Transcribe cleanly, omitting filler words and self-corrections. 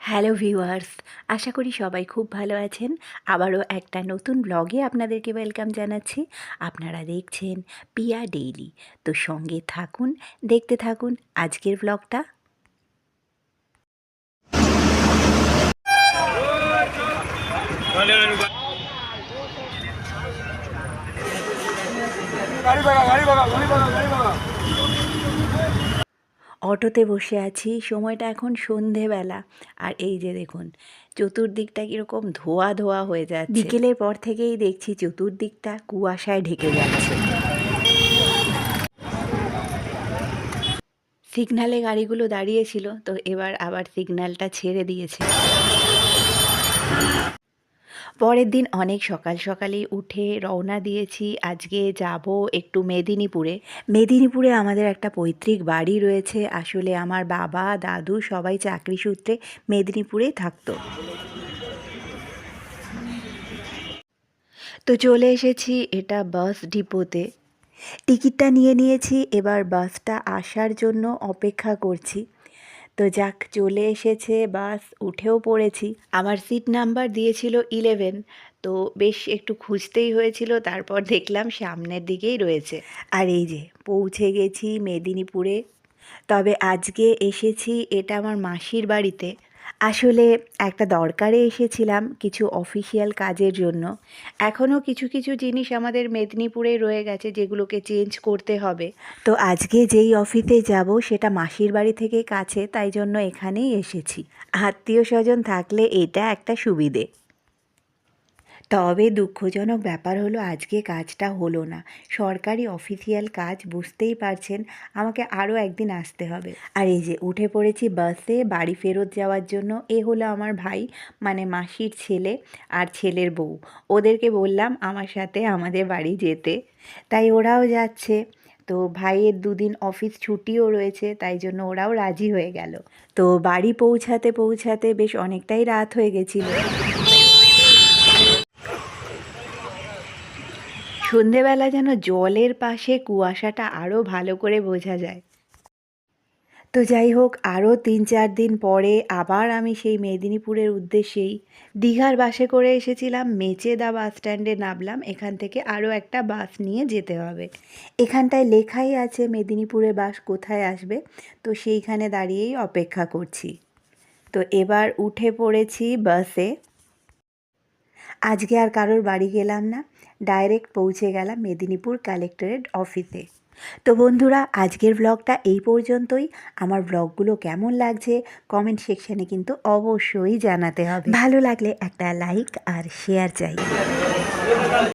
Hello viewers, আশা করি সবাই খুব ভালো আছেন। আবারও একটা নতুন ব্লগে আপনাদেরকে ওয়েলকাম জানাচ্ছি। আপনারা দেখছেন পিয়া ডেইলি। তো সঙ্গে থাকুন, দেখতে থাকুন আজকের ব্লগটা। অটোতে বসে আছি, সময়টা এখন সন্ধেবেলা। আর এই যে দেখুন, চতুর্দিকটা কীরকম ধোয়া ধোয়া হয়ে যাচ্ছে। বিকেলের পর থেকেই দেখছি চতুর্দিকটা কুয়াশায় ঢেকে যাচ্ছে। সিগনালে গাড়িগুলো দাঁড়িয়েছিল, তো এবার আবার সিগন্যালটা ছেড়ে দিয়েছে। পরের দিন অনেক সকাল সকালেই উঠে রওনা দিয়েছি। আজকে যাব একটু মেদিনীপুরে। মেদিনীপুরে আমাদের একটা পৈতৃক বাড়ি রয়েছে। আসলে আমার বাবা দাদু সবাই চাকরি সূত্রে মেদিনীপুরেই থাকতো। তো চলে এসেছি এটা বাস ডিপোতে। টিকিটটা নিয়ে নিয়েছি, এবার বাসটা আসার জন্য অপেক্ষা করছি। তো যাক, চলে এসেছে বাস, উঠেও পড়েছি। আমার সিট নাম্বার দিয়েছিল 11, তো বেশ একটু খুঁজতেই হয়েছিল, তারপর দেখলাম সামনের দিকেই রয়েছে। আর এই যে পৌঁছে গেছি মেদিনীপুরে। তবে আজকে এসেছি এটা আমার মাসির বাড়িতে। আসলে একটা দরকারে এসেছিলাম, কিছু অফিসিয়াল কাজের জন্য। এখনও কিছু কিছু জিনিস আমাদের মেদিনীপুরে রয়ে গেছে যেগুলোকে চেঞ্জ করতে হবে। তো আজকে যেই অফিসে যাব সেটা মাসির বাড়ি থেকে কাছে, তাই জন্য এখানেই এসেছি। আত্মীয় স্বজন থাকলে এটা একটা সুবিধে। তবে দুঃখজনক ব্যাপার হলো আজকে কাজটা হলো না। সরকারি অফিসিয়াল কাজ, বুঝতেই পারছেন, আমাকে আরও একদিন আসতে হবে। আর এই যে উঠে পড়েছি বাসে বাড়ি ফেরত যাওয়ার জন্য। এ হলো আমার ভাই, মানে মাসির ছেলে আর ছেলের বউ। ওদেরকে বললাম আমার সাথে আমাদের বাড়ি যেতে, তাই ওরাও যাচ্ছে। তো ভাইয়ের দুদিন অফিস ছুটিও রয়েছে, তাই জন্য ওরাও রাজি হয়ে গেল। তো বাড়ি পৌঁছাতে পৌঁছাতে বেশ অনেকটাই রাত হয়ে গেছিলো। সন্ধেবেলা যেন জলের পাশে কুয়াশাটা আরও ভালো করে বোঝা যায়। তো যাই হোক, আরও 3-4 দিন পরে আবার আমি সেই মেদিনীপুরের উদ্দেশ্যেই দীঘার বাসে করে এসেছিলাম। মেচেদা বাস স্ট্যান্ডে নামলাম, এখান থেকে আরও একটা বাস নিয়ে যেতে হবে। এখানটায় লেখাই আছে মেদিনীপুরে বাস কোথায় আসবে, তো সেইখানে দাঁড়িয়েই অপেক্ষা করছি। তো এবার উঠে পড়েছি বাসে। আজকে আর কারোর বাড়ি গেলাম না, ডাইরেক্ট পৌঁছে গেলাম মেদিনীপুর কালেক্টরেট অফিসে। তো বন্ধুরা, আজকের ব্লগটা এই পর্যন্তই। আমার ব্লগগুলো কেমন লাগছে কমেন্ট সেকশানে কিন্তু অবশ্যই জানাতে হবে। ভালো লাগলে একটা লাইক আর শেয়ার চাই।